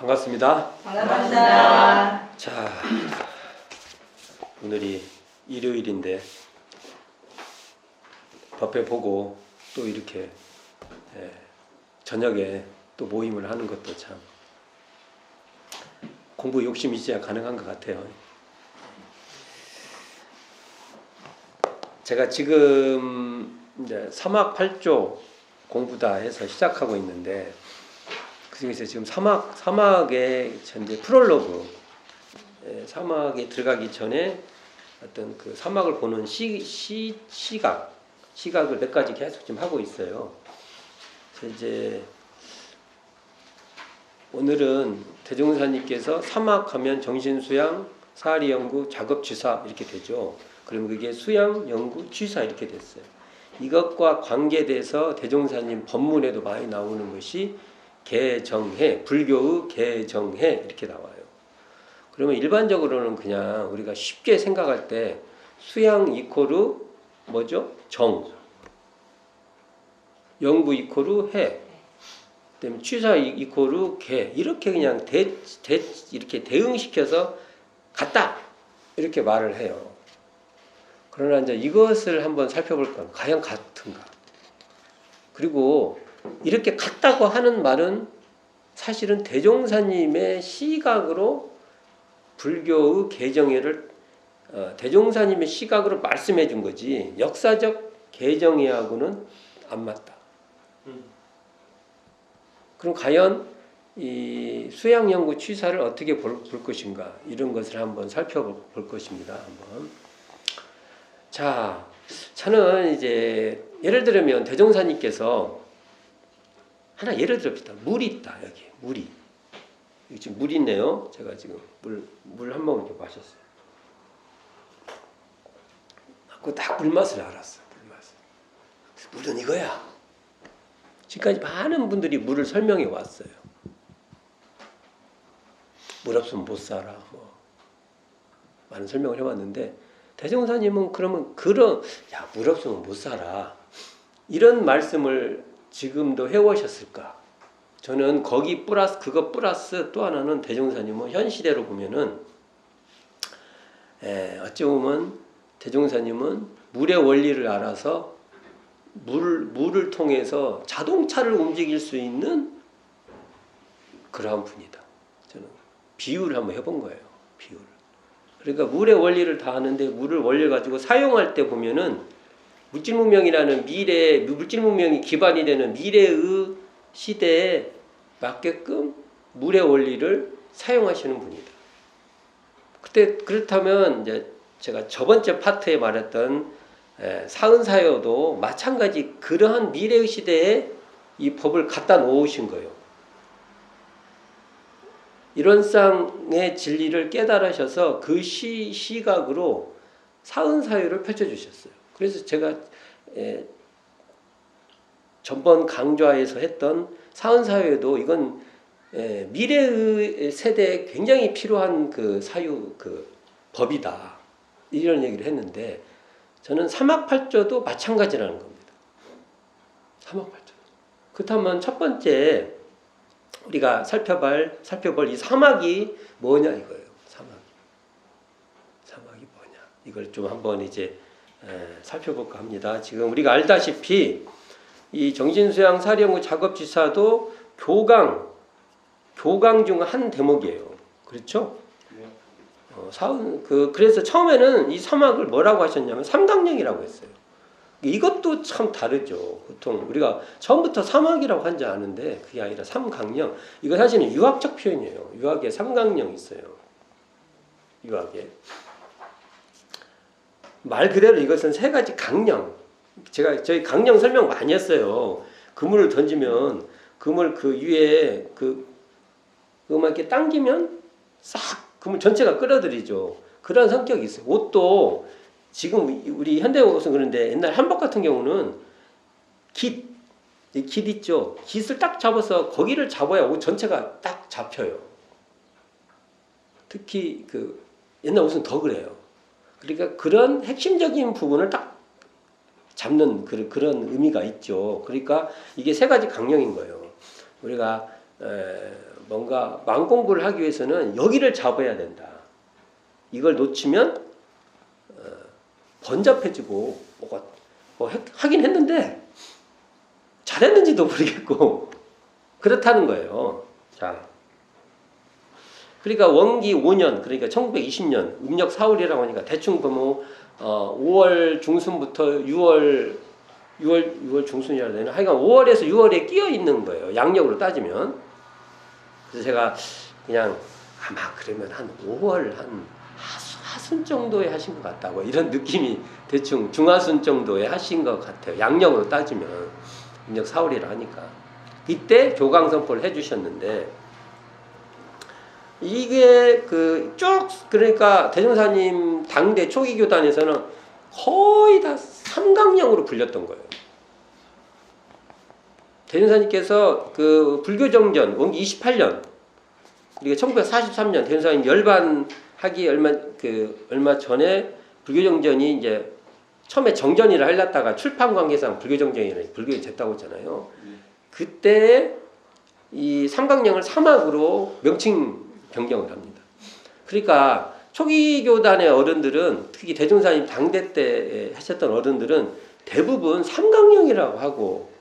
반갑습니다. 반갑습니다. 자, 오늘이 일요일인데 법회 보고 또 이렇게 저녁에 또 모임을 하는 것도 참 공부 욕심이 있어야 가능한 것 같아요. 제가 지금 이제 사막 8조 공부다 해서 시작하고 있는데 그중에서 지금 사막의 현재 프롤로그, 사막에 들어가기 전에 어떤 그 사막을 보는 시각을 몇 가지 계속 지금 하고 있어요. 그래서 이제 오늘은 대종사님께서 사막하면 정신수양, 사리연구, 작업취사 이렇게 되죠. 그러면 그게 수양, 연구, 취사 이렇게 됐어요. 이것과 관계돼서 대종사님 법문에도 많이 나오는 것이 개정해, 불교의 개정해 이렇게 나와요. 그러면 일반적으로는 그냥 우리가 쉽게 생각할 때 수양 이코르 뭐죠? 정, 연구 이코르 해, 그다음에 취사 이코르 개 이렇게 그냥 이렇게 대응시켜서 같다 이렇게 말을 해요. 그러나 이제 이것을 한번 살펴볼까? 과연 같은가? 그리고 이렇게 같다고 하는 말은 사실은 대종사님의 시각으로 불교의 개정회를 대종사님의 시각으로 말씀해 준 거지 역사적 개정회하고는 안 맞다. 그럼 과연 이 수양연구 취사를 어떻게 볼 것인가 이런 것을 한번 살펴볼 것입니다. 한번. 자, 저는 이제 예를 들면 대종사님께서 하나 예를 들읍시다. 물이 있다. 여기 물이. 여기 지금 물이 있네요. 제가 지금 물 한 모금 이렇게 마셨어요. 그 딱 물맛을 알았어. 물은 이거야. 지금까지 많은 분들이 물을 설명해 왔어요. 물 없으면 못 살아. 뭐 많은 설명을 해왔는데 대종사님은 그러면 물 없으면 못 살아. 이런 말씀을 지금도 해오셨을까? 저는 거기 플러스 그거 플러스 또 하나는 대종사님은 현 시대로 보면은 어찌 보면 대종사님은 물의 원리를 알아서 물을 통해서 자동차를 움직일 수 있는 그러한 분이다. 저는 비유를 한번 해본 거예요. 비유를. 그러니까 물의 원리를 다 아는데 물을 원리 가지고 사용할 때 보면은 물질문명이라는 물질문명이 기반이 되는 미래의 시대에 맞게끔 물의 원리를 사용하시는 분이다. 그렇다면 이제 제가 저번째 파트에 말했던 사은사여도 마찬가지 그러한 미래의 시대에 이 법을 갖다 놓으신 거예요. 이런 쌍의 진리를 깨달으셔서 그 시각으로 사은사유를 펼쳐주셨어요. 그래서 제가 전번 강좌에서 했던 사은사유에도 이건 미래의 세대에 굉장히 필요한 그 사유 그 법이다 이런 얘기를 했는데 저는 사막팔조도 마찬가지라는 겁니다. 사막팔조. 그렇다면 첫 번째 우리가 살펴볼 이 사막이 뭐냐 이거예요. 사막이 뭐냐 이걸 좀 한번 이제 살펴볼까 합니다. 지금 우리가 알다시피 이 정신수양 사리연구 작업지사도 교강 중 한 대목이에요. 그렇죠? 그래서 처음에는 이 사막을 뭐라고 하셨냐면 삼강령이라고 했어요. 이것도 참 다르죠. 보통 우리가 처음부터 사막이라고 한지 아는데 그게 아니라 삼강령. 이거 사실은 유학적 표현이에요. 유학에 삼강령이 있어요. 유학에. 말 그대로 이것은 세 가지 강령. 저희 강령 설명 많이 했어요. 그물을 던지면 그물 그 위에 그만 이렇게 당기면 싹 그물 전체가 끌어들이죠. 그런 성격이 있어요. 옷도 지금 우리 현대 옷은 그런데 옛날 한복 같은 경우는 깃 있죠. 깃을 딱 잡아서 거기를 잡아야 옷 전체가 딱 잡혀요. 특히 그 옛날 옷은 더 그래요. 그러니까 그런 핵심적인 부분을 딱 잡는 그런 의미가 있죠. 그러니까 이게 세 가지 강령인 거예요. 우리가 뭔가 망공부를 하기 위해서는 여기를 잡아야 된다. 이걸 놓치면 번잡해지고 하긴 했는데 잘했는지도 모르겠고 그렇다는 거예요. 자, 그러니까 원기 5년, 그러니까 1920년 음력 4월이라고 하니까 대충 보면 5월 중순부터 6월 중순이라 되나? 하여간 5월에서 6월에 끼어 있는 거예요. 양력으로 따지면. 그래서 제가 그냥 아마 그러면 한 5월 한 하순 정도에 하신 것 같다고 이런 느낌이 대충 중하순 정도에 하신 것 같아요. 양력으로 따지면 음력 4월이라 하니까 이때 교광선포를 해주셨는데 이게 쭉 그러니까 대종사님 당대 초기 교단에서는 거의 다 삼강령으로 불렸던 거예요. 대종사님께서 불교정전 원기 28년 그러니까 1943년 대종사님 열반하기 얼마 전에 불교정전이 이제 처음에 정전이라 하려다가 출판 관계상 불교정전이라 불교에 됐다고 했잖아요. 그때 이 삼강령을 사막으로 명칭 변경을 합니다. 그러니까 초기 교단의 어른들은 특히 대종사님 당대 때 하셨던 어른들은 대부분 삼강령이라고 하고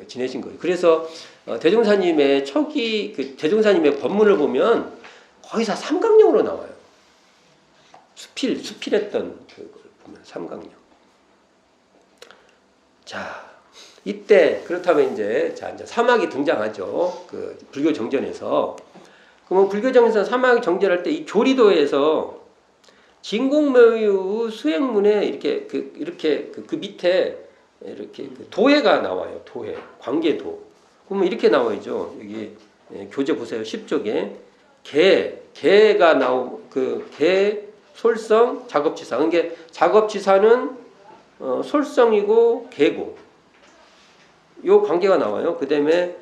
지내신 거예요. 그래서 대종사님의 초기 대종사님의 법문을 보면 거의 다 삼강령으로 나와요. 수필했던 그걸 보면 삼강령. 자, 이때 그렇다면 이제 사막이 등장하죠. 불교 정전에서. 그러면 불교 정전에서 사막이 정전할 때 이 조리도에서 진공묘유 수행문에 이렇게 밑에 이렇게 도해가 나와요. 도해, 관계도. 그러면 이렇게 나와야죠. 여기 교재 보세요. 10쪽에 개가 개 솔성 작업지사. 그러니까 작업지사는 솔성이고 개고. 요 관계가 나와요. 그 다음에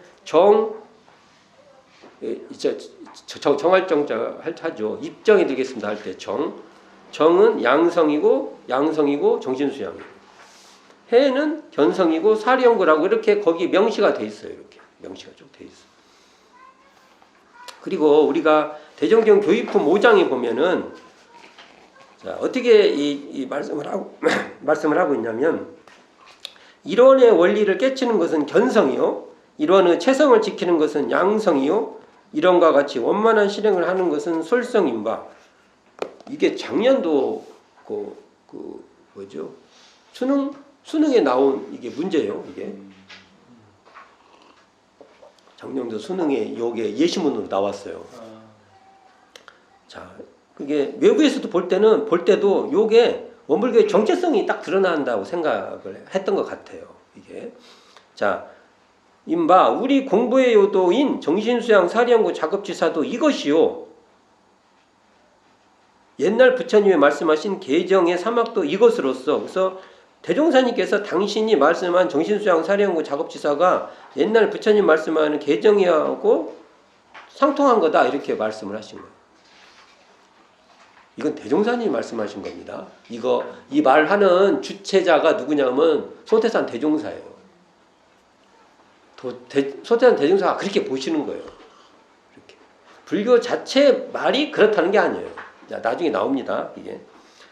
정할 정자 하죠. 입정이 되겠습니다 할 때 정은 양성이고 정신수양이에요. 해는 견성이고 사리연구라고 이렇게 거기 명시가 돼 있어요. 이렇게 명시가 쭉 돼 있어요. 그리고 우리가 대종경 교의품 5장에 보면은 자, 어떻게 이 말씀을 하고 있냐면 일원의 원리를 깨치는 것은 견성이요. 일원의 체성을 지키는 것은 양성이요. 이런과 같이 원만한 실행을 하는 것은 솔성인 바. 이게 작년도 뭐죠? 수능에 나온 이게 문제예요. 이게 작년도 수능에 요게 예시문으로 나왔어요. 자, 그게 외부에서도 볼 때도 요게 원불교의 정체성이 딱 드러난다고 생각을 했던 것 같아요. 이게 자. 임바 우리 공부의 요도인 정신수양 사리연구 작업지사도 이것이요. 옛날 부처님이 말씀하신 계정의 사막도 이것으로서 그래서 대종사님께서 당신이 말씀한 정신수양 사리연구 작업지사가 옛날 부처님 말씀하는 계정이하고 상통한 거다 이렇게 말씀을 하신 거예요. 이건 대종사님이 말씀하신 겁니다. 이 말하는 주체자가 누구냐면 소태산 대종사예요. 소태산 대종사가 그렇게 보시는 거예요. 이렇게. 불교 자체 말이 그렇다는 게 아니에요. 자, 나중에 나옵니다. 이게.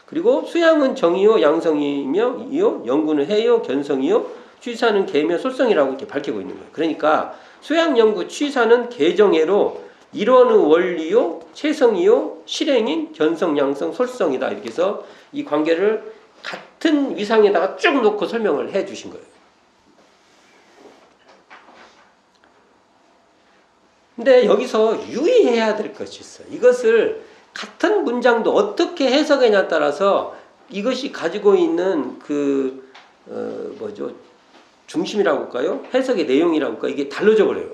그리고 수양은 정이요, 양성이며, 이요, 연구는 해요, 견성이요, 취사는 계며 솔성이라고 이렇게 밝히고 있는 거예요. 그러니까 수양, 연구, 취사는 계정해로 일원의 원리요, 체성이요, 실행인 견성, 양성, 솔성이다. 이렇게 해서 이 관계를 같은 위상에다가 쭉 놓고 설명을 해 주신 거예요. 근데 여기서 유의해야 될 것이 있어요. 이것을 같은 문장도 어떻게 해석하냐에 따라서 이것이 가지고 있는 중심이라고 할까요? 해석의 내용이라고 할까요? 이게 달라져 버려요.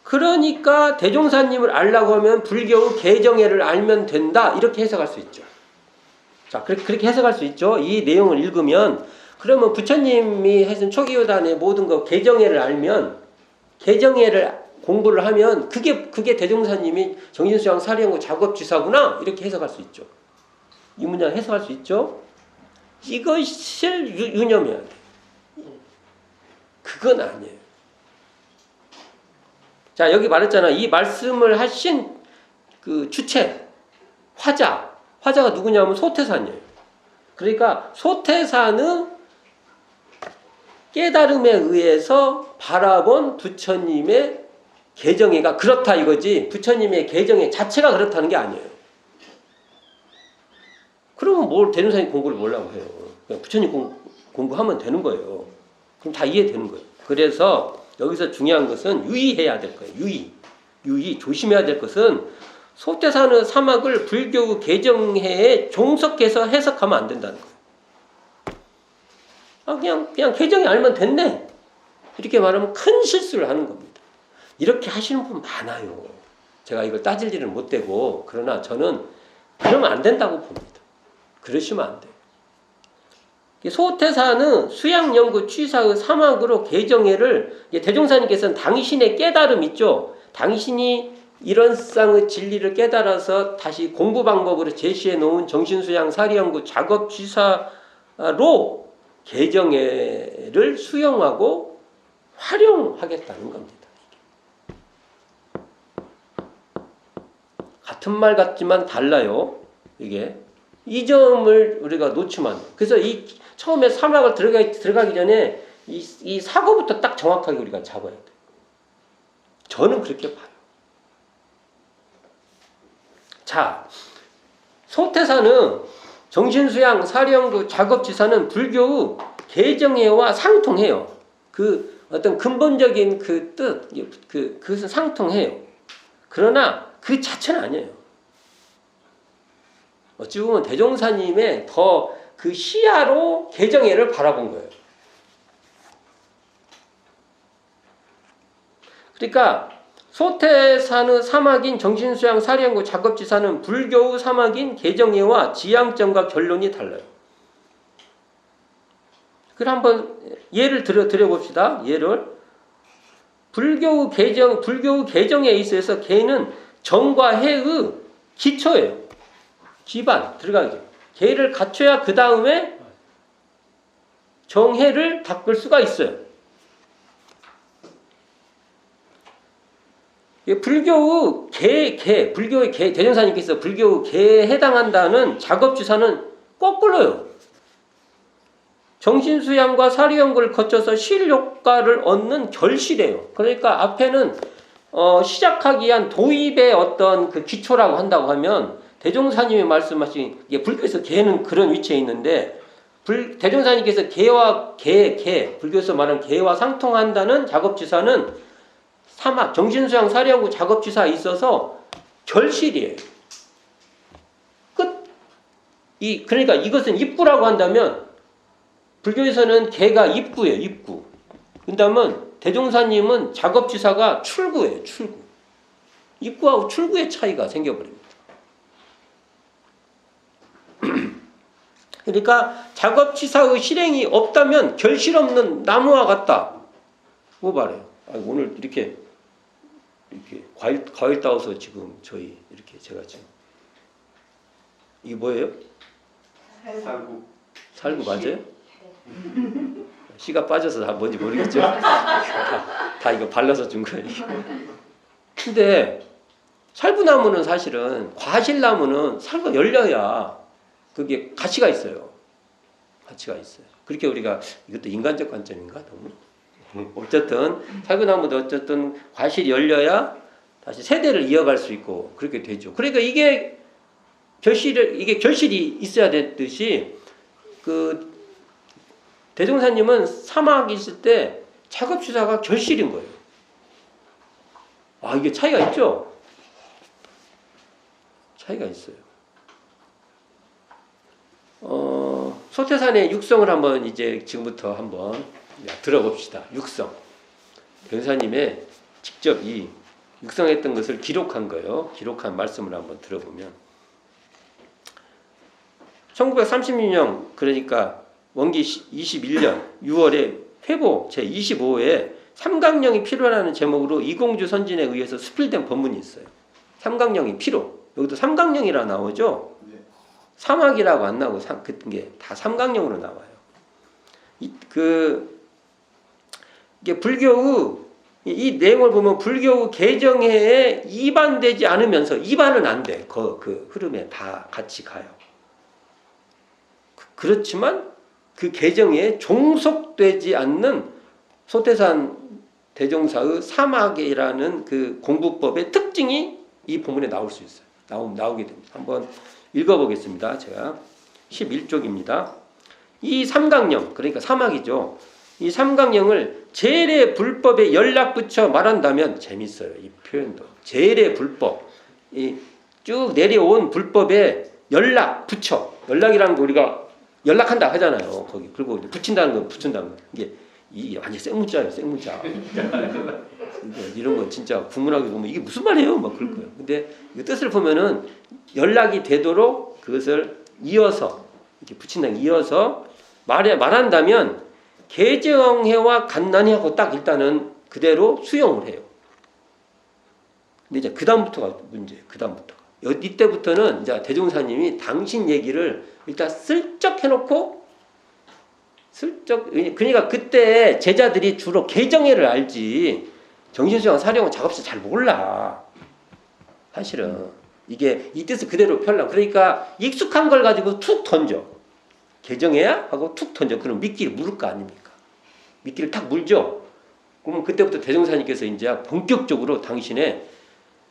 그러니까 대종사님을 알라고 하면 불교의 계정애를 알면 된다. 이렇게 해석할 수 있죠. 자, 그렇게 해석할 수 있죠. 이 내용을 읽으면 그러면 부처님이 하신 초기요단의 모든 거 계정애를 알면 계정애를 공부를 하면 그게 대종사님이 정신수양 사리연구 작업지사구나 이렇게 해석할 수 있죠. 이 문장 해석할 수 있죠. 이것을 유념해야 돼. 그건 아니에요. 자, 여기 말했잖아. 이 말씀을 하신 그 주체, 화자가 누구냐면 소태산이에요. 그러니까 소태산의 깨달음에 의해서 바라본 부처님의 계정애가 그렇다 이거지, 부처님의 계정애 자체가 그렇다는 게 아니에요. 그러면 뭘 대종사님 공부를 뭐라고 해요? 그냥 부처님 공부하면 되는 거예요. 그럼 다 이해되는 거예요. 그래서 여기서 중요한 것은 유의해야 될 거예요. 유의 조심해야 될 것은 소태산의 사막을 불교 계정해에 종속해서 해석하면 안 된다는 거예요. 그냥 계정에 알면 됐네, 이렇게 말하면 큰 실수를 하는 겁니다. 이렇게 하시는 분 많아요. 제가 이걸 따질 일은 못 되고, 그러나 저는 그러면 안 된다고 봅니다. 그러시면 안 돼요. 소태산의 수양연구 취사의 사막으로 계정해를 대종사님께서는 당신의 깨달음 있죠. 당신이 이런 쌍의 진리를 깨달아서 다시 공부 방법으로 제시해 놓은 정신수양 사리연구 작업 취사로 계정해를 수용하고 활용하겠다는 겁니다. 같은 말 같지만 달라요. 이게 이 점을 우리가 놓치면 안 돼요. 그래서 이 처음에 사막을 들어가기 전에 이 사고부터 딱 정확하게 우리가 잡아야 돼요. 저는 그렇게 봐요. 자, 소태산은 정신수양 사리연구 작업지사는 불교의 계정해와 상통해요. 그 어떤 근본적인 그 뜻, 그것은 상통해요. 그러나 그 자체는 아니에요. 어찌 보면 대종사님의 더 그 시야로 계정해를 바라본 거예요. 그러니까 소태산의 사막인 정신수양 사리연구 작업지사는 불교의 사막인 계정해와 지향점과 결론이 달라요. 그럼 한번 예를 드려봅시다. 예를 불교의 계정에 있어서 계는 정과 해의 기초예요. 기반 들어가죠. 계를 갖춰야 그 다음에 정해를 닦을 수가 있어요. 불교의 대종사님께서 불교의 계에 해당한다는 작업주사는 거꾸로요. 정신수양과 사리연구를 거쳐서 실효과를 얻는 결실이에요. 그러니까 앞에는 시작하기 위한 도입의 어떤 그 기초라고 한다고 하면, 대종사님이 말씀하신 불교에서 계는 그런 위치에 있는데, 대종사님께서 불교에서 말하는 계와 상통한다는 작업주사는 사막, 정신수양 사리연구 작업주사에 있어서 결실이에요. 끝. 그러니까 이것은 입구라고 한다면, 불교에서는 계가 입구예요, 입구. 그렇다면 대종사님은 작업주사가 출구예요, 출구. 입구하고 출구의 차이가 생겨버립니다. 그러니까 작업치사의 실행이 없다면 결실 없는 나무와 같다. 뭐 말해요? 오늘 이렇게 과일 따와서 지금 저희 이렇게 제가 지금 이게 뭐예요? 살구 맞아요? 씨가 빠져서 다 뭔지 모르겠죠? 다 이거 발라서 준 거예요. 근데 살구나무는 사실은, 과실나무는 살구가 열려야 그게 가치가 있어요. 가치가 있어요. 그렇게 우리가, 이것도 인간적 관점인가? 너무? 어쨌든 살구나무도 어쨌든 과실이 열려야 다시 세대를 이어갈 수 있고 그렇게 되죠. 그러니까 이게 결실이 있어야 되듯이, 그 대종사님은 사막에 있을 때 작업주사가 결실인 거예요. 이게 차이가 있죠? 차이가 있어요. 소태산의 육성을 한번 이제 지금부터 한번 들어봅시다. 육성. 대종사님의 직접 이 육성했던 것을 기록한 거예요. 기록한 말씀을 한번 들어보면, 1936년, 그러니까 원기 21년 6월에 회보 제25호에 삼강령이 필요라는 제목으로 이공주 선진에 의해서 수필된 법문이 있어요. 삼강령이 필요. 여기도 삼강령이라 나오죠. 사막이라고 안 나오고 그게 다 삼강령으로 나와요. 이게 불교의 이 내용을 보면 불교 개정회에 이반되지 않으면서 이반은 안 돼. 그 흐름에 다 같이 가요. 그렇지만 그 개정에 종속되지 않는 소태산 대종사의 사막이라는 그 공부법의 특징이 이 본문에 나올 수 있어요. 나오게 됩니다. 한번 읽어보겠습니다. 제가 11쪽입니다. 이 삼강령, 그러니까 사막이죠. 이 삼강령을 제례 불법에 연락 붙여 말한다면 재밌어요. 이 표현도. 제례 불법. 이 쭉 내려온 불법에 연락 붙여. 연락이라는 거 우리가 연락한다 하잖아요. 거기. 그리고 붙인다는 건 붙인다는 거. 이게 완전 생문자예요. 생문자. 이런 건 진짜 국문학에 보면 이게 무슨 말이에요? 막 그럴 거예요. 근데 이 뜻을 보면은 연락이 되도록 그것을 이어서 이렇게 붙인다는 이어서 말한다면 개정해와 간단히 하고 딱 일단은 그대로 수용을 해요. 근데 이제 그 다음부터가 문제예요. 그 다음부터가. 이때부터는 이제 대종사님이 당신 얘기를 일단 슬쩍 해놓고 슬쩍, 그러니까 그때 제자들이 주로 개정회를 알지 정신수양 사령은 작업실 잘 몰라. 사실은 이게 이 뜻을 그대로 펴려고. 그러니까 익숙한 걸 가지고 툭 던져. 개정해야 하고 툭 던져. 그럼 미끼를 물을 거 아닙니까? 미끼를 탁 물죠. 그러면 그때부터 대종사님께서 이제 본격적으로 당신의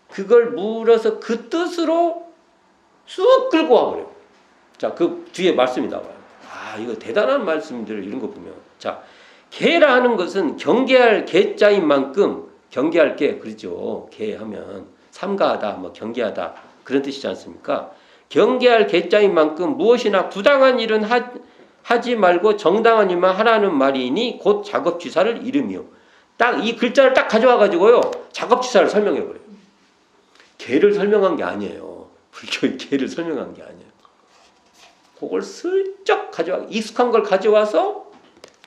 그걸 물어서 그 뜻으로 쑥 끌고 와버려요. 자, 그 뒤에 말씀이 나와요. 아, 이거 대단한 말씀들 이런 거 보면. 자, 개라 하는 것은 경계할 개자인 만큼 경계할 게 그렇죠. 개하면 삼가하다, 뭐 경계하다 그런 뜻이지 않습니까? 경계할 개자인 만큼 무엇이나 부당한 일은 하지 말고 정당한 일만 하라는 말이니 곧 작업취사를 이름이요. 딱 이 글자를 딱 가져와 가지고요 작업취사를 설명해 버려요. 개를 설명한 게 아니에요. 불교의 개를 설명한 게 아니에요. 그걸 슬쩍 익숙한 걸 가져와서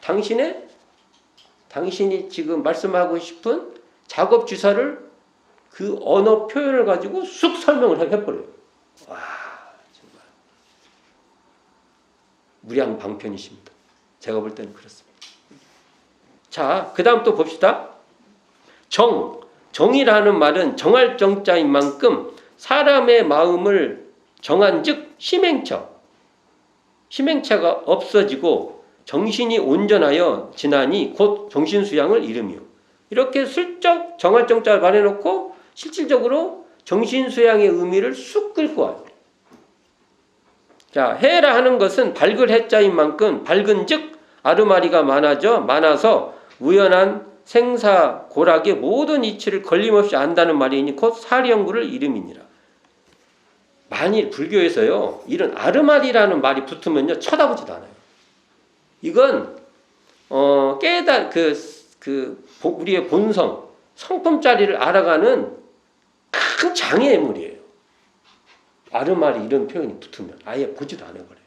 당신이 지금 말씀하고 싶은 작업 주사를 그 언어 표현을 가지고 쑥 설명을 해버려요. 와, 정말 무량방편이십니다. 제가 볼 때는 그렇습니다. 자, 그 다음 또 봅시다. 정이라는 말은 정할 정자인 만큼 사람의 마음을 정한 즉 심행차가 없어지고 정신이 온전하여 지나니 곧 정신수양을 이름이요. 이렇게 슬쩍 정할 정자를 말해놓고 실질적으로 정신수양의 의미를 쑥 끌고 와요. 자, 해라 하는 것은 밝을 해자인 만큼 밝은 즉 아르마리가 많아서 우연한 생사 고락의 모든 이치를 걸림없이 안다는 말이니 곧 사리연구를 이름이니라. 만일 불교에서요 이런 아르마리라는 말이 붙으면요 쳐다보지도 않아요. 이건 우리의 본성 성품짜리를 알아가는 큰 장애물이에요. 아르마리 이런 표현이 붙으면 아예 보지도 않아 버려요.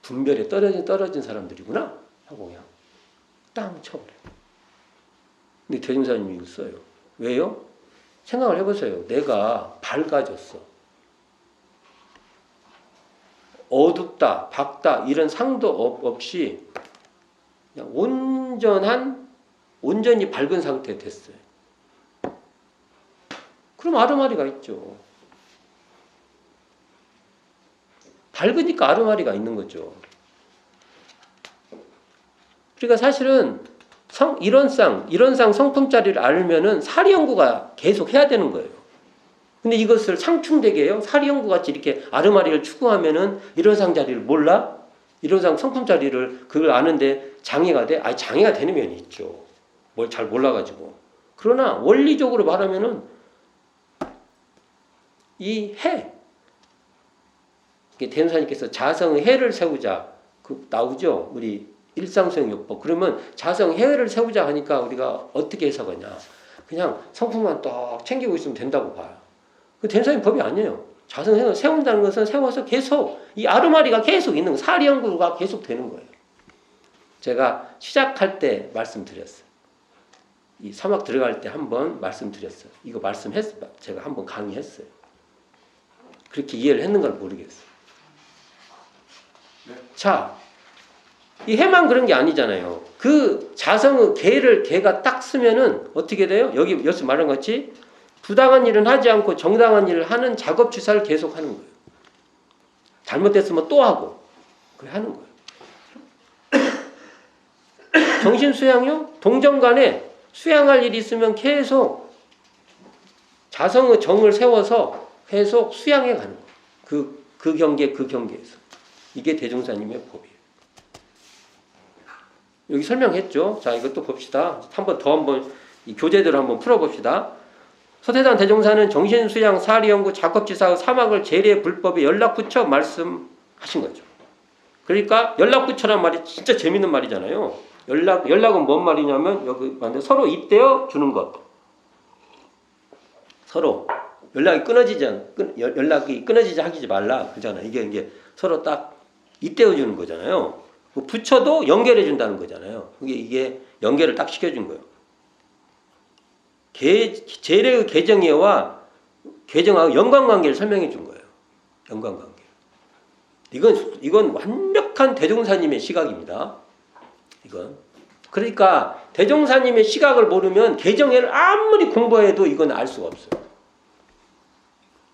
분별에 떨어진 사람들이구나 하고 그냥 땅 쳐버려요. 근데 대종사님이 이거 써요. 왜요? 생각을 해보세요. 내가 밝아졌어. 어둡다, 밝다 이런 상도 없이 그냥 온전히 밝은 상태 됐어요. 그럼 아르마리가 있죠. 밝으니까 아르마리가 있는 거죠. 그러니까 사실은 이런 상 성품짜리를 알면은 사리연구가 계속 해야 되는 거예요. 근데 이것을 상충되게 해요. 사리연구 같이 이렇게 아르마리를 추구하면은 이런상 자리를 몰라? 이런상 성품짜리를 그걸 아는데 장애가 돼? 장애가 되는 면이 있죠. 뭘 잘 몰라가지고. 그러나 원리적으로 말하면은 이 해. 대운사님께서 자성의 해를 세우자. 나오죠? 우리 일상수행요법. 그러면 자성해를 세우자 하니까 우리가 어떻게 해석하냐. 그냥 성품만 딱 챙기고 있으면 된다고 봐요. 그 대운사님 법이 아니에요. 자성해를 세운다는 것은 세워서 계속 이 아르마리가 계속 있는 거예요. 사리연구가 계속 되는 거예요. 제가 시작할 때 말씀드렸어요. 이 사막 들어갈 때 한번 말씀드렸어요. 이거 제가 한번 강의했어요. 그렇게 이해를 했는 걸 모르겠어요. 자, 이 해만 그런 게 아니잖아요. 그 자성의 개가 딱 쓰면은 어떻게 돼요? 여기서 말한 것 같이 부당한 일은 하지 않고 정당한 일을 하는 작업 주사를 계속 하는 거예요. 잘못됐으면 또 하고 그래 하는 거예요. 정신 수양요? 동정 간에 수양할 일이 있으면 계속 자성의 정을 세워서 계속 수양해 가는 거예요. 그 경계에서. 이게 대종사님의 법이에요. 여기 설명했죠. 자, 이것도 봅시다. 한번 이 교재들을 한번 풀어봅시다. 서태산 대종사는 정신수양 사리연구 작업지사의 사막을 제례 불법에 연락붙여 말씀하신 거죠. 그러니까 연락붙여란 말이 진짜 재밌는 말이잖아요. 연락은 뭔 말이냐면 여기 서로 잇대어 주는 것. 서로 연락이 끊어지지 하지 말라 그잖아. 이게 서로 딱 잇대어 주는 거잖아요. 붙여도 연결해 준다는 거잖아요. 이게 연결을 딱 시켜준 거예요. 제례의 개정예와 개정하고 연관관계를 설명해 준 거예요. 연관관계. 이건 완벽한 대종사님의 시각입니다. 이건. 그러니까 대종사님의 시각을 모르면 개정예를 아무리 공부해도 이건 알 수가 없어요.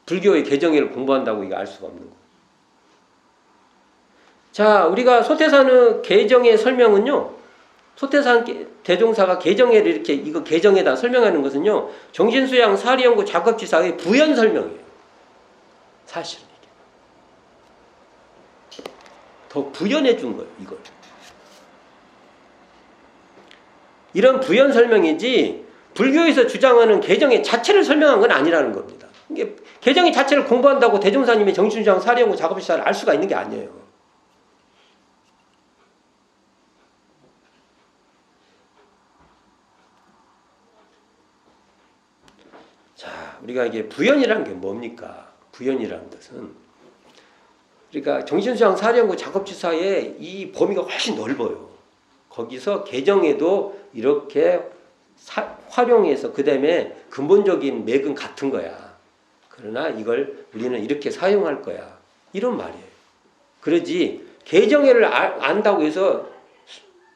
불교의 개정예를 공부한다고 이거 알 수가 없는 거예요. 자, 우리가 소태산의 개정의 설명은요. 소태산 대종사가 개정예를 이렇게 이거 개정에다 설명하는 것은요. 정신수양 사리연구 작업지사의 부연 설명이에요. 사실은 이게. 더 부연해 준 거예요. 이걸. 이런 부연 설명이지 불교에서 주장하는 개정의 자체를 설명한 건 아니라는 겁니다. 이게 개정의 자체를 공부한다고 대종사님의 정신수양 사리연구 작업지사를 알 수가 있는 게 아니에요. 자, 우리가 이게 부연이라는 게 뭡니까? 부연이라는 것은 그러니까 정신수양 사리연구 작업지사의 이 범위가 훨씬 넓어요. 거기서 개정에도 이렇게 활용해서 그 다음에 근본적인 맥은 같은 거야. 그러나 이걸 우리는 이렇게 사용할 거야. 이런 말이에요. 그러지 개정회를 안다고 해서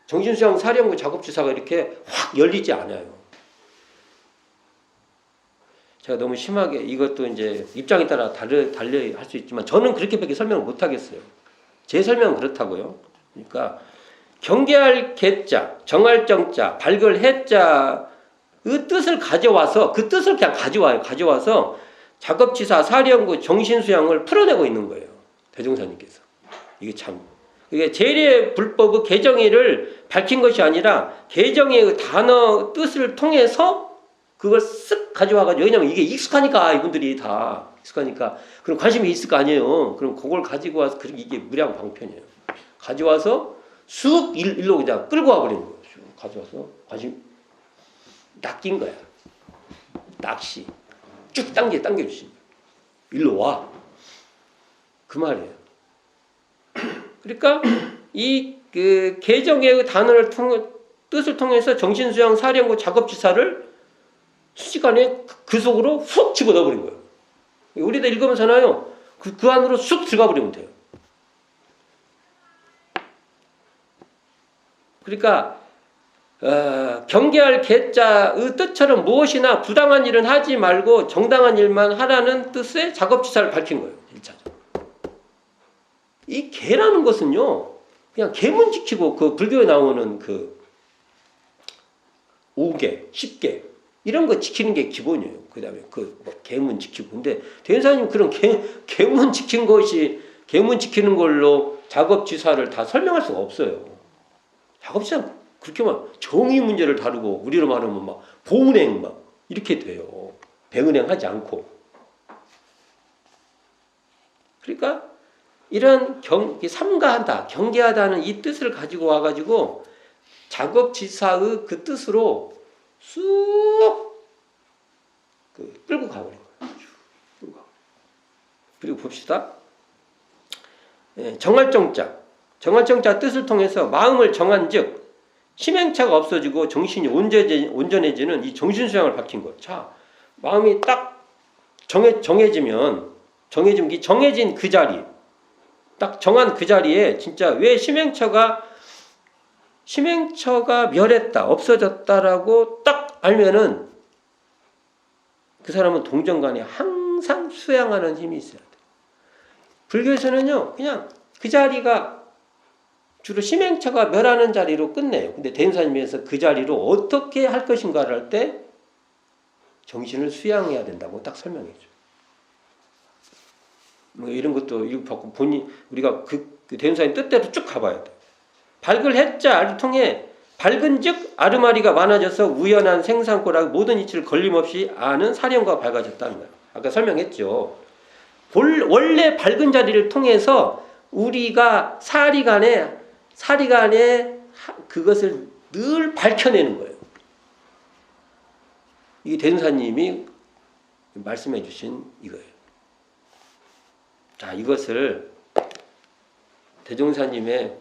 정신수양 사리연구 작업지사가 이렇게 확 열리지 않아요. 제가 너무 심하게 이것도 이제 입장에 따라 달려 할 수 있지만 저는 그렇게밖에 설명을 못 하겠어요. 제 설명은 그렇다고요. 그러니까 경계할 개자, 정할 정자, 발걸 해자의 뜻을 가져와서 그 뜻을 그냥 가져와서 작업지사 사리연구 정신수양을 풀어내고 있는 거예요. 대종사님께서. 이게 참 이게 제례 불법의 개정의를 밝힌 것이 아니라 개정의 단어 뜻을 통해서 그걸 쓱 가져와가지고 왜냐면 이게 익숙하니까 이분들이 다 익숙하니까 그럼 관심이 있을 거 아니에요. 그럼 그걸 가지고 와서 이게 무량방편이에요. 가져와서 쑥 일로 그냥 끌고 와버리는 거예요. 가져와서 관심 낚인 거야. 낚시 쭉 당겨주신 거예요. 일로 와. 그 말이에요. 그러니까 그 개정의 단어를 뜻을 통해서 정신수양 사리연구 작업지사를 순식간에 그 속으로 훅 집어넣어버린 거예요. 우리도 읽으면서나요. 그 안으로 쑥 들어가 버리면 돼요. 그러니까 경계할 개자의 뜻처럼 무엇이나 부당한 일은 하지 말고 정당한 일만 하라는 뜻의 작업지사를 밝힌 거예요. 1차적으로. 이 개라는 것은요. 그냥 개문 지키고 그 불교에 나오는 그 5개, 10개 이런 거 지키는 게 기본이에요. 그 다음에 개문 지키고. 근데 대인사님 그런 개문 지키는 걸로 작업지사를 다 설명할 수가 없어요. 작업지사 그렇게만 정의 문제를 다루고 우리로 말하면 막 보은행 막 이렇게 돼요. 배은행 하지 않고. 그러니까 이런 삼가하다, 경계하다는 이 뜻을 가지고 와가지고 작업지사의 그 뜻으로 쑥 끌고 가버린 거예요. 그리고 봅시다. 정할정자 뜻을 통해서 마음을 정한즉 심행차가 없어지고 정신이 온전해지는 이 정신수양을 밝힌 거예요. 자, 마음이 딱 정해지면 정해진 그 자리, 딱 정한 그 자리에 진짜 왜 심행차가 심행처가 멸했다, 없어졌다라고 딱 알면은 그 사람은 동정간에 항상 수양하는 힘이 있어야 돼. 불교에서는요, 그냥 그 자리가 주로 심행처가 멸하는 자리로 끝내요. 근데 대인사님에서 그 자리로 어떻게 할 것인가를 할 때 정신을 수양해야 된다고 딱 설명해 줘요. 뭐 이런 것도 이거 본인 우리가 그 대인사님 뜻대로 쭉 가봐야 돼. 밝을 해자를 통해 밝은즉 아르마리가 많아져서 우연한 생산고라고 모든 이치를 걸림없이 아는 사령과 밝아졌다는 거예요. 아까 설명했죠. 원래 밝은 자리를 통해서 우리가 사리간에 그것을 늘 밝혀내는 거예요. 이게 대승사님이 말씀해 주신 이거예요. 자, 이것을 대종사님의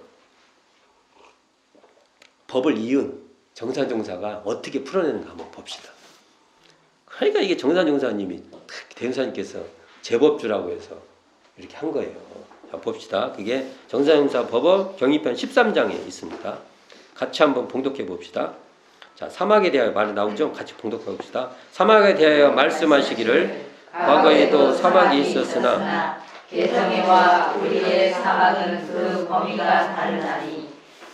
법을 이은 정산종사가 어떻게 풀어내는가 한번 봅시다. 그러니까 이게 정산종사님이 대종사님께서 제법주라고 해서 이렇게 한 거예요. 자, 봅시다. 그게 정산종사 법어 경의편 13장에 있습니다. 같이 한번 봉독해 봅시다. 자, 사막에 대하여 말이 나오죠? 같이 봉독해 봅시다. 사막에 대하여 말씀하시기를 과거에도 사막이 있었으나 개성에와 우리의 사막은 그 범위가 다르나니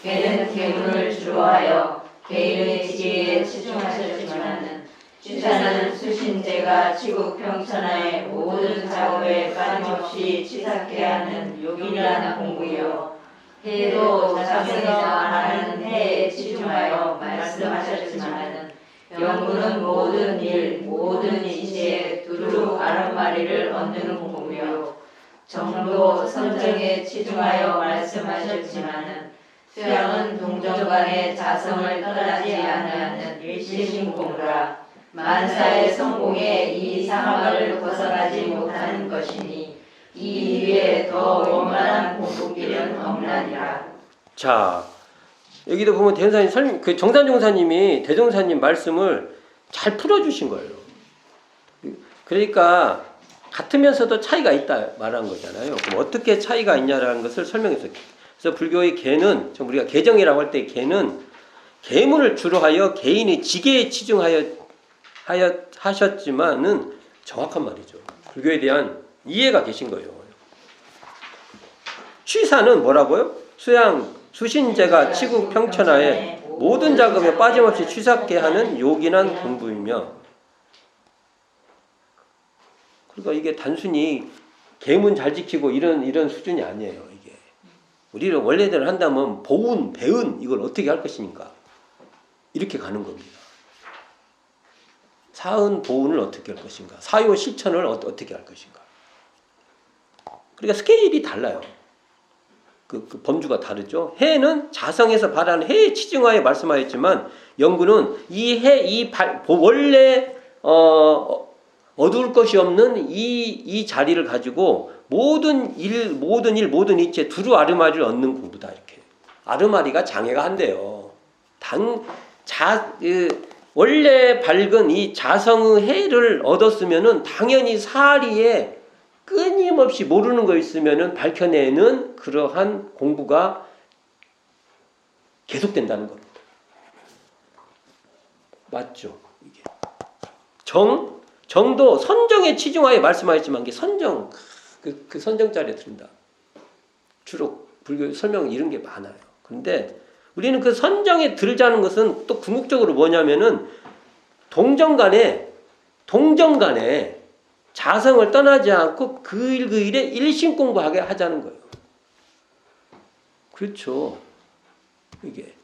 개는 개물을 주로 하여 개인의 지혜에 치중하셨지만은 취사는 수신제가 지국평천하의 모든 작업에 빠짐없이 치삭해 하는 요긴한 공부요 해도 자성에서 하는 해에 치중하여 말씀하셨지만은 영구는 모든 일 모든 이치에 두루 아름마리를 얻는 공부요 정도 선정에 치중하여 말씀하셨지만은 수양은 동정간의 자성을 떠나지 아니하는 일심공부라 만사의 성공에 이 사막을 벗어나지 못하는 것이니 이 위에 더 원만한 공부길은 없나니라. 자, 여기도 보면 대종사님 그 정산종사님이 대종사님 말씀을 잘 풀어주신 거예요. 그러니까 같으면서도 차이가 있다 말한 거잖아요. 그럼 어떻게 차이가 있냐라는 것을 설명했어요. 그래서 불교의 개는 우리가 개정이라고 할 때 개는 계문을 주로 하여 개인의 지계에 하셨지만은 정확한 말이죠. 불교에 대한 이해가 계신 거예요. 취사는 뭐라고요? 수신제가 치국 평천하에 모든 작업에 빠짐없이 취삭게 하는 요긴한 공부이며, 그러니까 이게 단순히 계문 잘 지키고 이런 수준이 아니에요. 이게 우리를 원래대로 한다면 보운, 배운 이걸 어떻게 할 것입니까? 이렇게 가는 겁니다. 사은, 보운을 어떻게 할 것인가? 사요, 실천을 어떻게 할 것인가? 그러니까 스케일이 달라요. 그 범주가 다르죠. 해는 자성에서 발하는 해에 치중하여 말씀하였지만 영구는 원래 어두울 것이 없는 이 자리를 가지고 모든 이치에 두루 아르마리를 얻는 공부다. 이렇게 아르마리가 장애가 한대요. 원래 밝은 이 자성의 해를 얻었으면은 당연히 사리에 끊임없이 모르는 거 있으면은 밝혀내는 그러한 공부가 계속된다는 겁니다. 맞죠? 이게 정도 선정에 치중하여 말씀하였지만 게 선정 그 선정자리에 든다. 주로 불교 설명은 이런 게 많아요. 그런데 우리는 그 선정에 들자는 것은 또 궁극적으로 뭐냐면은 동정간에 자성을 떠나지 않고 그 일에 일심 공부하게 하자는 거예요. 그렇죠. 이게.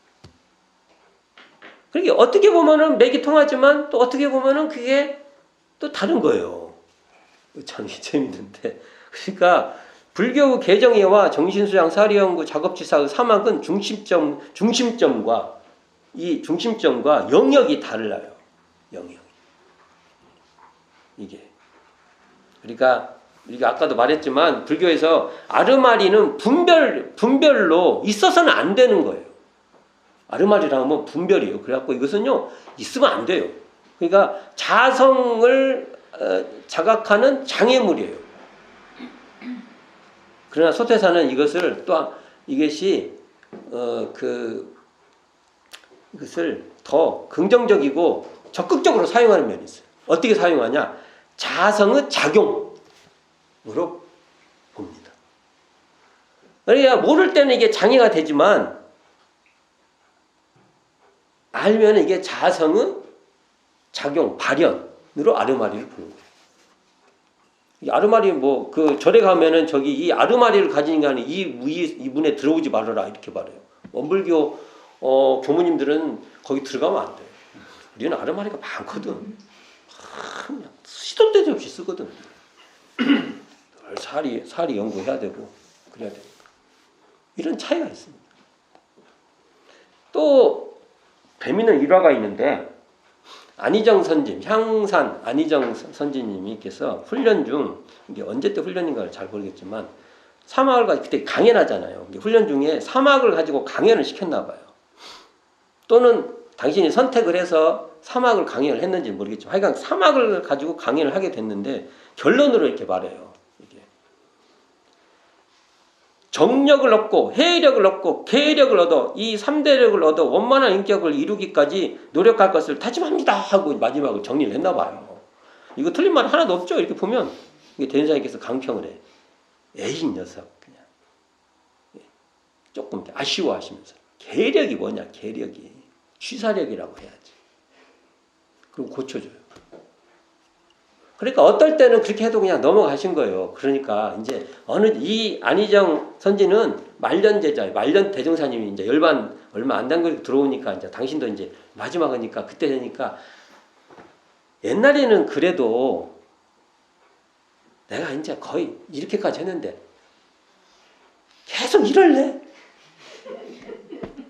그러니까 어떻게 보면은 맥이 통하지만 또 어떻게 보면은 그게 또 다른 거예요. 참 재밌는데. 그러니까 불교 개정예와 정신수양 사리연구 작업지사의 사막은 중심점과 영역이 달라요. 영역이. 이게. 그러니까 우리가 아까도 말했지만 불교에서 아르마리는 분별로 있어서는 안 되는 거예요. 아르마리라고 하면 분별이에요. 그래갖고 이것은요 있으면 안 돼요. 그러니까 자성을 자각하는 장애물이에요. 그러나 소태사는 이것을 또 이것이 이것을 더 긍정적이고 적극적으로 사용하는 면이 있어요. 어떻게 사용하냐? 자성의 작용으로 봅니다. 그러니까 모를 때는 이게 장애가 되지만 알면 이게 자성의 작용, 발현으로 아르마리를 보는 거예요. 이 아르마리 뭐 그 절에 가면은 저기 이 아르마리를 가진 인간이 이 문에 들어오지 말아라 이렇게 말해요. 원불교 교무님들은 거기 들어가면 안 돼. 우리는 아르마리가 많거든. 그냥 시도 때도 없이 쓰거든. 살이 연구해야 되고 그래야 되니까. 이런 차이가 있습니다. 또 재미있는 일화가 있는데 안희정 선진, 향산 안희정 선진님께서 훈련 중 이게 언제 때 훈련인가를 잘 모르겠지만 사막을 가지고 그때 강연하잖아요. 훈련 중에 사막을 가지고 강연을 시켰나 봐요. 또는 당신이 선택을 해서 사막을 강연을 했는지 모르겠지만 하여간 사막을 가지고 강연을 하게 됐는데 결론으로 이렇게 말해요. 이게 정력을 얻고 해력을 얻고 계력을 얻어 이 3대력을 얻어 원만한 인격을 이루기까지 노력할 것을 다짐합니다 하고 마지막을 정리를 했나 봐요. 이거 틀린 말 하나도 없죠. 이렇게 보면 이게 대인사님께서 강평을 해. 에이 녀석 그냥 조금 아쉬워하시면서 계력이 뭐냐? 계력이 취사력이라고 해야지. 그럼 고쳐줘요. 그러니까 어떨 때는 그렇게 해도 그냥 넘어가신 거예요. 그러니까 이제 이 안희정 선지는 말년 제자예요. 말년 대종사님이 이제 열반 얼마 안 된 거 들어오니까 이제 당신도 이제 마지막이니까 그때 되니까 옛날에는 그래도 내가 이제 거의 이렇게까지 했는데 계속 이럴래?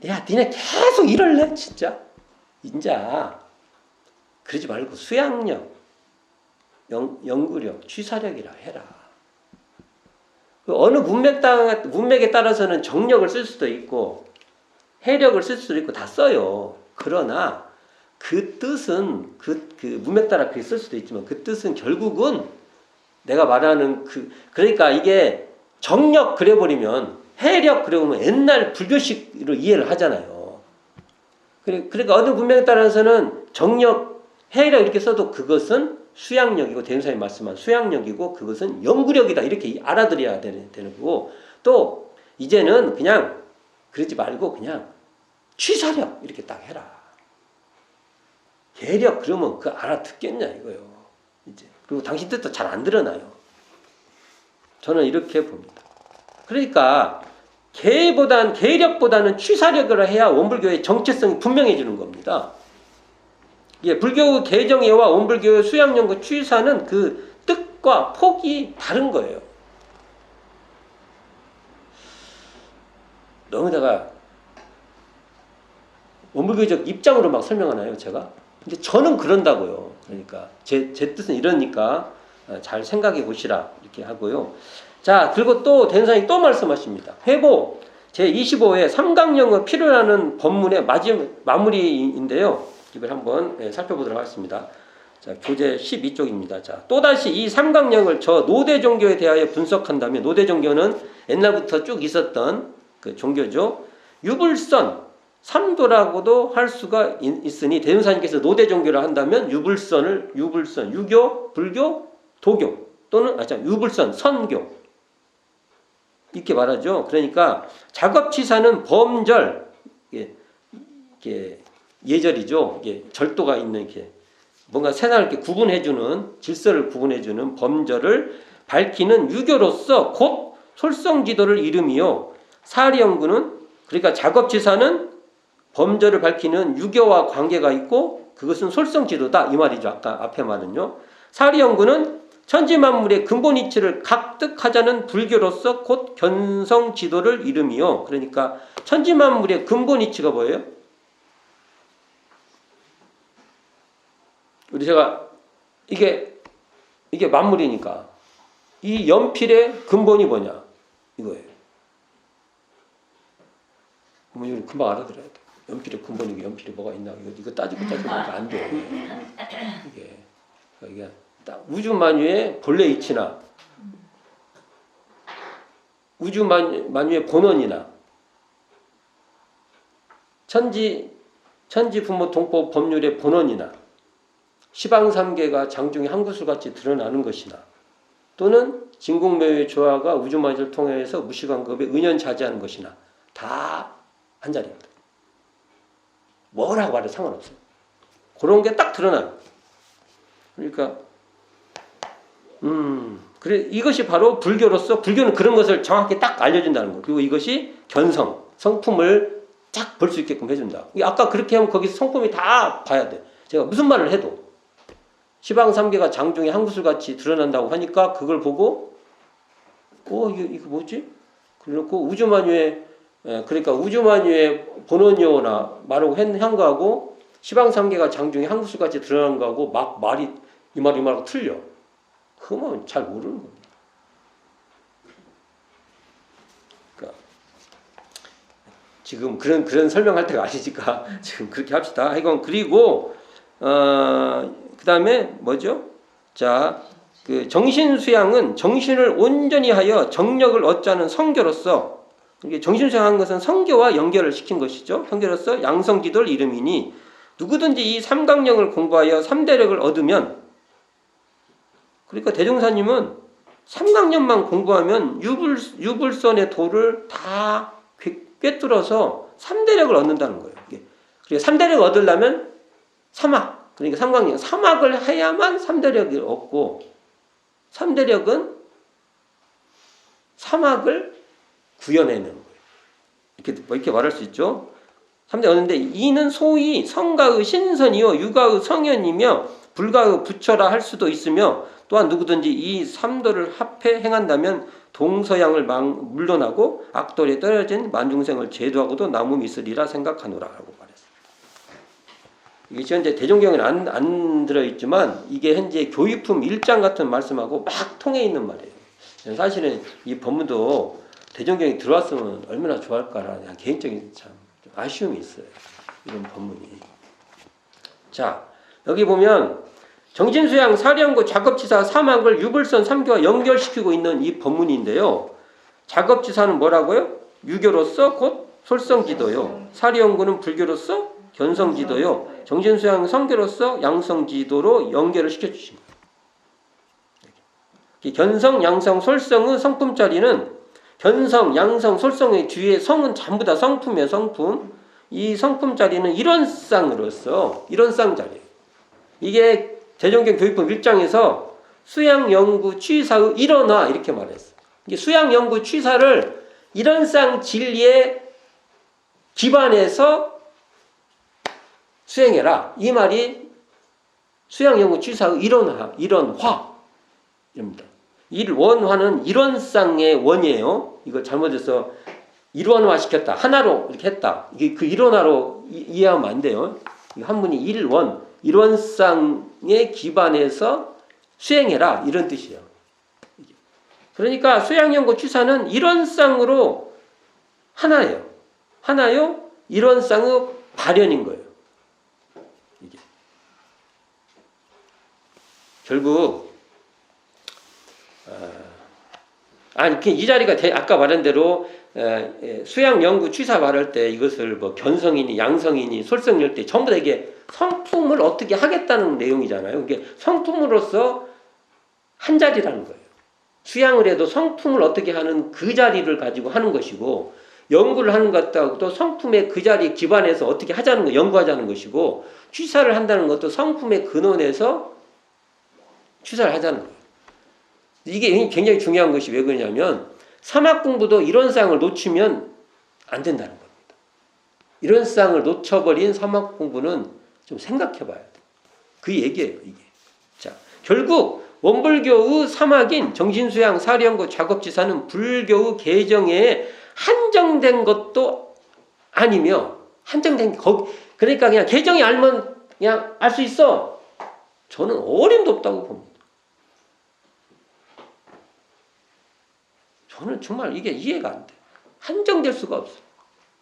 야, 니네 계속 이럴래? 진짜? 인자 그러지 말고 수양력 연구력, 취사력이라 해라. 어느 문맥에 따라서는 정력을 쓸 수도 있고 해력을 쓸 수도 있고 다 써요. 그러나 그 뜻은 그 문맥 따라 그렇게 쓸 수도 있지만 그 뜻은 결국은 내가 말하는 그러니까 이게 정력 그려버리면 해력 그려보면 옛날 불교식으로 이해를 하잖아요. 그러니까 어느 문맥에 따라서는 정력, 해력 이렇게 써도 그것은 수양력이고 대인사님 말씀한 수양력이고 그것은 연구력이다 이렇게 알아들여야 되는 거고 또 이제는 그냥 그러지 말고 그냥 취사력 이렇게 딱 해라. 계력 그러면 그 알아듣겠냐 이거요. 이제 그리고 당신 뜻도 잘 안 드러나요. 저는 이렇게 봅니다. 그러니까 계력보다는 취사력을 해야 원불교의 정체성이 분명해지는 겁니다. 예, 불교 개정예와 원불교의 수양연구 취사는 그 뜻과 폭이 다른 거예요. 너무 내가 원불교적 입장으로 막 설명하나요, 제가? 근데 저는 그런다고요. 그러니까 제 뜻은 이러니까 잘 생각해 보시라 이렇게 하고요. 자, 그리고 또 대인사님이 또 말씀하십니다. 회보 제25회 삼강령의 필요라는 법문의 마무리인데요. 이걸 한번 살펴보도록 하겠습니다. 자, 교재 12쪽입니다. 자, 또다시 이 삼강령을 저 노대 종교에 대하여 분석한다면 노대 종교는 옛날부터 쭉 있었던 그 종교죠. 유불선, 삼도라고도 할 수가 있으니 대운사님께서 노대 종교를 한다면 유불선, 유교, 불교, 도교 또는 유불선, 선교 이렇게 말하죠. 그러니까 작업치사는 범절 이게 예절이죠. 이게 절도가 있는 이렇게 뭔가 세상을 이렇게 구분해주는 질서를 구분해주는 범절을 밝히는 유교로서 곧 솔성지도를 이름이요. 사리연구는 그러니까 작업치사는 범절을 밝히는 유교와 관계가 있고 그것은 솔성지도다 이 말이죠. 아까 앞에 말은요. 사리연구는 천지만물의 근본 이치를 각득하자는 불교로서 곧 견성지도를 이름이요. 그러니까 천지만물의 근본 이치가 뭐예요? 우리 제가 이게 만물이니까 이 연필의 근본이 뭐냐 이거예요. 이거 금방 알아들어야 돼. 연필의 근본이 연필이 뭐가 있나 이거 따지고 안 돼. 이게 딱 우주만유의 본래 이치나 우주만유의 본원이나 천지 천지 부모 동법 법률의 본원이나 시방삼계가 장중의 한 구슬같이 드러나는 것이나 또는 진공매의 조화가 우주만주를 통해서 무시관급에 은연자재하는 것이나 다 한 자리입니다. 뭐라고 말해도 상관없어요. 그런 게 딱 드러나요. 그러니까 그래 이것이 바로 불교로서 불교는 그런 것을 정확히 딱 알려준다는 거. 그리고 이것이 견성, 성품을 딱 볼 수 있게끔 해준다. 아까 그렇게 하면 거기서 성품이 다 봐야 돼. 제가 무슨 말을 해도 시방삼계가 장중에 한 구슬같이 드러난다고 하니까 그걸 보고 이거 뭐지? 그래놓고 우주만유의 그러니까 우주만유의 본원요나 말하고 한 거하고 시방삼계가 장중에 한 구슬같이 드러난 거하고 막 말이 이 말하고 틀려. 그러면 잘 모르는 겁니다. 그러니까 지금 그런 설명할 때가 아니니까 지금 그렇게 합시다. 이건 그리고 그다음에 뭐죠? 자, 그 정신 수양은 정신을 온전히 하여 정력을 얻자는 성교로서 이게 정신 수양한 것은 성교와 연결을 시킨 것이죠. 성교로서 양성지도를 이름이니 누구든지 이 삼강령을 공부하여 삼대력을 얻으면 그러니까 대종사님은 삼강령만 공부하면 유불선의 도를 다 꿰뚫어서 삼대력을 얻는다는 거예요. 그리고 삼대력을 얻으려면 사막, 그러니까 삼강령, 사막을 해야만 삼대력을 얻고 삼대력은 사막을 구현해내는 거예요. 이렇게 말할 수 있죠. 삼대 얻는데 이는 소위 성가의 신선이요 유가의 성현이며 불가의 부처라 할 수도 있으며 또한 누구든지 이 삼도를 합해 행한다면 동서양을 물러나고 악돌에 떨어진 만중생을 제도하고도 남음이 있으리라 생각하노라 라고 말했어요. 이게 현재 대종경에는 안 들어있지만 이게 현재 교육품 1장 같은 말씀하고 막 통해 있는 말이에요. 사실은 이 법문도 대종경에 들어왔으면 얼마나 좋을까라는 개인적인 참 아쉬움이 있어요. 이런 법문이. 자, 여기 보면 정신수양, 사령고, 작업지사, 사막을 유불선 3교와 연결시키고 있는 이 법문인데요. 작업지사는 뭐라고요? 유교로서 곧 솔성지도요. 사령고는 불교로서 견성지도요. 정신수양 성교로서 양성지도로 연결을 시켜주신 거예요. 견성, 양성, 솔성의 성품자리는 견성, 양성, 솔성의 뒤에 성은 전부 다 성품이에요. 성품. 이 성품 자리는 일원상으로서 일원상 자리예요. 이게 대종경 교육법 1장에서 수양, 연구, 취사의 일원화 이렇게 말했어요. 이게 수양, 연구, 취사를 일원상 진리에 기반해서 수행해라. 이 말이 수양, 연구, 취사의 일원화입니다. 일원화는 일원상의 원이에요. 이걸 잘못해서 일원화 시켰다. 하나로 이렇게 했다. 이게 그 일원화로 이해하면 안 돼요. 한문이 일원상에 기반해서 수행해라. 이런 뜻이에요. 그러니까 수양연구 취사는 일원상으로 하나예요. 하나요? 일원상의 발현인 거예요. 이게. 결국 이 자리가 아까 말한 대로 수양, 연구, 취사 말할 때 이것을 뭐 견성이니 양성이니 솔성일 때 전부 다 이게 성품을 어떻게 하겠다는 내용이잖아요. 이게 성품으로서 한 자리라는 거예요. 수양을 해도 성품을 어떻게 하는 그 자리를 가지고 하는 것이고 연구를 하는 것도 성품의 그 자리에 기반해서 어떻게 하자는 거, 연구하자는 것이고 취사를 한다는 것도 성품의 근원에서 취사를 하자는 거예요. 이게 굉장히 중요한 것이 왜 그러냐면 사막 공부도 이론상을 놓치면 안 된다는 겁니다. 이론상을 놓쳐버린 사막 공부는 좀 생각해 봐야 돼. 그 얘기예요, 이게. 자, 결국 원불교의 사막인 정신수양, 사령고, 작업지사는 불교의 개정에 한정된 것도 아니며 그러니까 그냥 개정이 알면 그냥 알 수 있어. 저는 어림도 없다고 봅니다. 저는 정말 이게 이해가 안 돼. 한정될 수가 없어.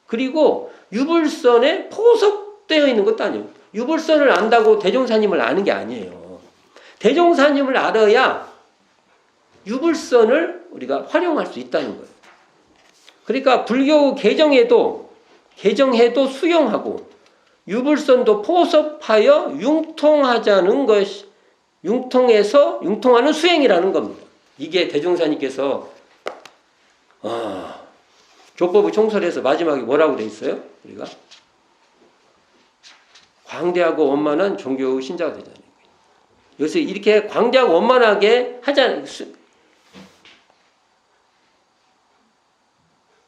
그리고 유불선에 포섭되어 있는 것도 아니에요. 유불선을 안다고 대종사님을 아는 게 아니에요. 대종사님을 알아야 유불선을 우리가 활용할 수 있다는 거예요. 그러니까 불교 개정해도 수용하고 유불선도 포섭하여 융통하자는 것이 융통하는 수행이라는 겁니다. 이게 대종사님께서 조법의 총설에서 마지막에 뭐라고 돼 있어요? 우리가 광대하고 원만한 종교 신자가 되자는 거예요. 여기서 이렇게 광대하고 원만하게 하자는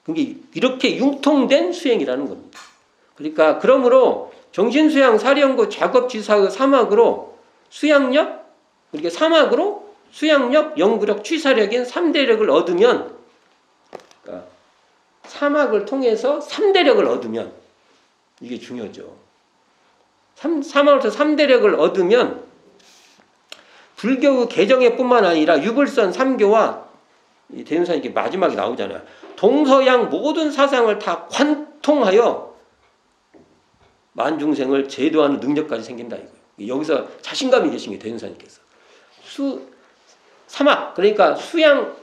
그게 이렇게 융통된 수행이라는 겁니다. 그러니까 그러므로 정신수양 사령구 작업지사의 사막으로 수양력, 그러니까 사막으로 수양력, 연구력, 취사력인 3대력을 얻으면, 그러니까 사막을 통해서 3대력을 얻으면, 이게 중요하죠. 사막으로서 3대력을 얻으면 불교의 개정에 뿐만 아니라 유불선 3교와 대운사님께 마지막에 나오잖아요. 동서양 모든 사상을 다 관통하여 만중생을 제도하는 능력까지 생긴다 이거예요. 여기서 자신감이 계신 게 대운사님께서. 사막, 그러니까 수양,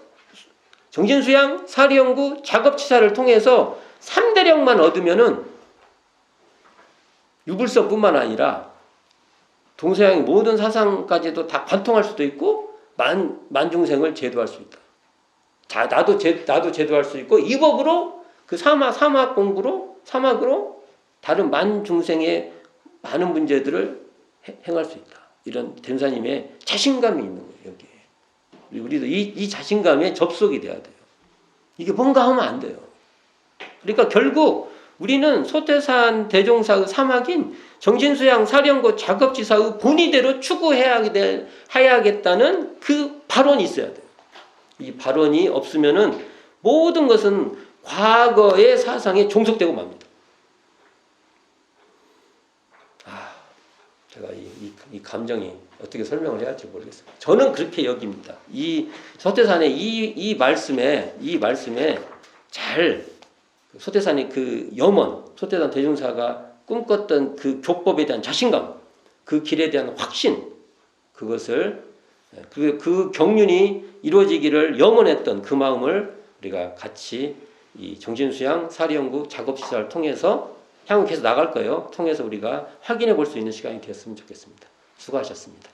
정신수양, 사리연구, 작업치사를 통해서 3대력만 얻으면은 유불선뿐만 아니라 동서양의 모든 사상까지도 다 관통할 수도 있고 만중생을 제도할 수 있다. 자, 나도 제도할 수 있고 이 법으로 그 사막 공부로 사막으로 다른 만중생의 많은 문제들을 행할 수 있다. 이런 대운사님의 자신감이 있는 거예요. 여기에. 우리도 이 자신감에 접속이 돼야 돼요. 이게 뭔가 하면 안 돼요. 그러니까 결국 우리는 소태산 대종사의 사막인 정신수양 사령고 작업지사의 본의대로 추구해야겠다는 그 발언이 있어야 돼요. 이 발언이 없으면은 모든 것은 과거의 사상에 종속되고 맙니다. 제가 이 감정이 어떻게 설명을 해야 할지 모르겠어요. 저는 그렇게 여깁니다. 이 소태산의 이 말씀에 잘 소태산의 그 염원, 소태산 대종사가 꿈꿨던 그 교법에 대한 자신감, 그 길에 대한 확신, 그것을 그 경륜이 이루어지기를 염원했던 그 마음을 우리가 같이 이 정신수양 사리연구 작업시설을 통해서 향후 계속 나갈 거예요. 통해서 우리가 확인해 볼 수 있는 시간이 되었으면 좋겠습니다. 수고하셨습니다.